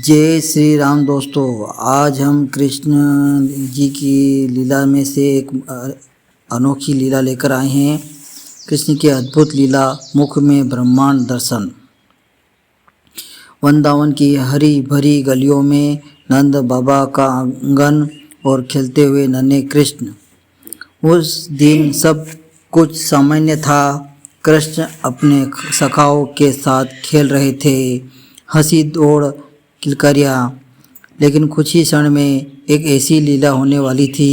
जय श्री राम दोस्तों। आज हम कृष्ण जी की लीला में से एक अनोखी लीला लेकर आए हैं। कृष्ण की अद्भुत लीला, मुख में ब्रह्मांड दर्शन। वृंदावन की हरी भरी गलियों में नंद बाबा का आंगन और खेलते हुए नन्हे कृष्ण। उस दिन सब कुछ सामान्य था। कृष्ण अपने सखाओं के साथ खेल रहे थे, हंसी दौड़ किलकारियाँ। लेकिन कुछ ही क्षण में एक ऐसी लीला होने वाली थी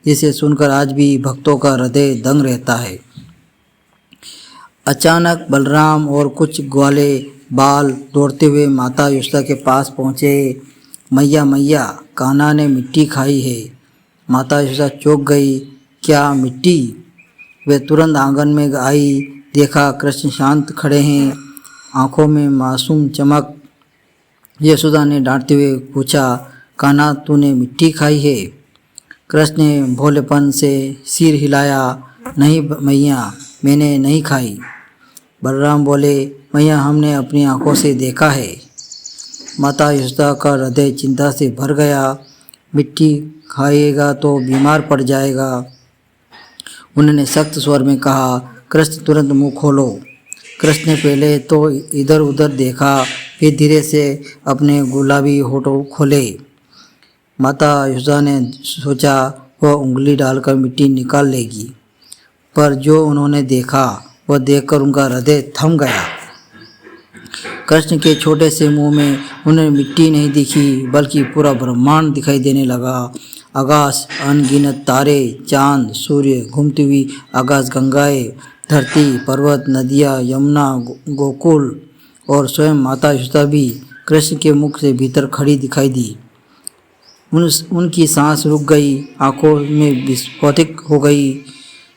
जिसे सुनकर आज भी भक्तों का हृदय दंग रहता है। अचानक बलराम और कुछ ग्वाले बाल दौड़ते हुए माता यशोदा के पास पहुँचे। मैया मैया, कान्हा ने मिट्टी खाई है। माता यशोदा चौंक गई। क्या मिट्टी? वे तुरंत आंगन में आई। देखा कृष्ण शांत खड़े हैं, आंखों में मासूम चमक। यशोदा ने डांटते हुए पूछा, कान्हा तूने मिट्टी खाई है? कृष्ण ने भोलेपन से सिर हिलाया, नहीं मैया, मैंने नहीं खाई। बलराम बोले, मैया हमने अपनी आंखों से देखा है। माता यशोदा का हृदय चिंता से भर गया। मिट्टी खाएगा तो बीमार पड़ जाएगा। उन्होंने सख्त स्वर में कहा, कृष्ण तुरंत मुंह खोलो। कृष्ण ने पहले तो इधर उधर देखा, फिर धीरे से अपने गुलाबी होठों खोले। माता यशोदा ने सोचा वह उंगली डालकर मिट्टी निकाल लेगी, पर जो उन्होंने देखा वह देखकर उनका हृदय थम गया। कृष्ण के छोटे से मुंह में उन्हें मिट्टी नहीं दिखी, बल्कि पूरा ब्रह्मांड दिखाई देने लगा। आकाश, अनगिनत तारे, चांद, सूर्य, घूमती हुई आकाश गंगाएं, धरती, पर्वत, नदियाँ, यमुना, गोकुल और स्वयं माता यशोदा भी कृष्ण के मुख से भीतर खड़ी दिखाई दी। उनकी सांस रुक गई, आंखों में विस्फोटित हो गई,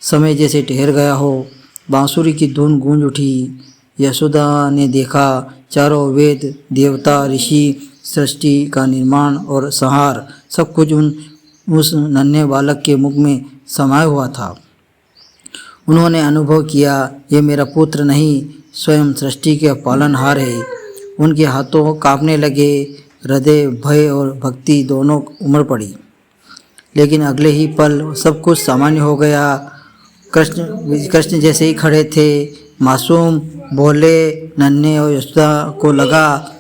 समय जैसे ठहर गया हो। बांसुरी की धुन गूंज उठी। यशोदा ने देखा चारों वेद, देवता, ऋषि, सृष्टि का निर्माण और संहार सब कुछ उस नन्हे बालक के मुख में समाया हुआ था। उन्होंने अनुभव किया, ये मेरा पुत्र नहीं, स्वयं सृष्टि के पालनहार है। उनके हाथों कांपने लगे, हृदय भय और भक्ति दोनों उमड़ पड़ी। लेकिन अगले ही पल सब कुछ सामान्य हो गया। कृष्ण जैसे ही खड़े थे, मासूम, भोले, नन्हे, और यशोदा को लगा,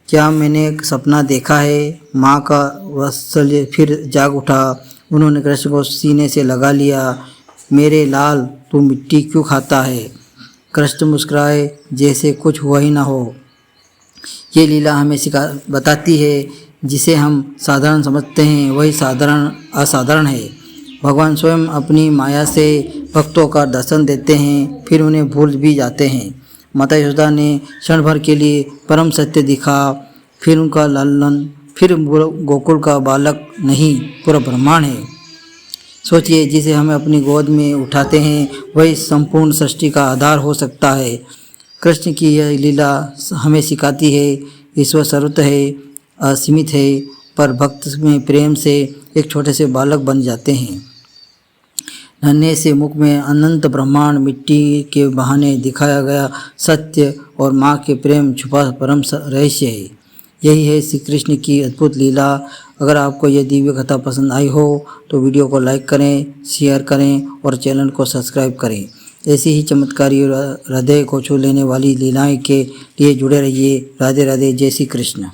क्या मैंने एक सपना देखा है? माँ का वात्सल्य फिर जाग उठा। उन्होंने कृष्ण को सीने से लगा लिया। मेरे लाल, तू मिट्टी क्यों खाता है? कृष्ण मुस्कुराए जैसे कुछ हुआ ही ना हो। ये लीला हमें बताती है, जिसे हम साधारण समझते हैं वही साधारण असाधारण है। भगवान स्वयं अपनी माया से भक्तों का दर्शन देते हैं, फिर उन्हें भूल भी जाते हैं। माता यशोदा ने क्षण भर के लिए परम सत्य दिखा, फिर उनका लालन, फिर गोकुल का बालक नहीं, पूरा ब्रह्मांड है। सोचिए, जिसे हम अपनी गोद में उठाते हैं वही संपूर्ण सृष्टि का आधार हो सकता है। कृष्ण की यह लीला हमें सिखाती है, ईश्वर सर्वत्र है, असीमित है, पर भक्त में प्रेम से एक छोटे से बालक बन जाते हैं। नन्हे से मुख में अनंत ब्रह्मांड, मिट्टी के बहाने दिखाया गया सत्य और माँ के प्रेम छुपा परम रहस्य है। यही है श्री कृष्ण की अद्भुत लीला। अगर आपको यह दिव्य कथा पसंद आई हो तो वीडियो को लाइक करें, शेयर करें और चैनल को सब्सक्राइब करें। ऐसी ही चमत्कारी हृदय को छू लेने वाली लीलाएं के लिए जुड़े रहिए। राधे राधे। जय श्री कृष्ण।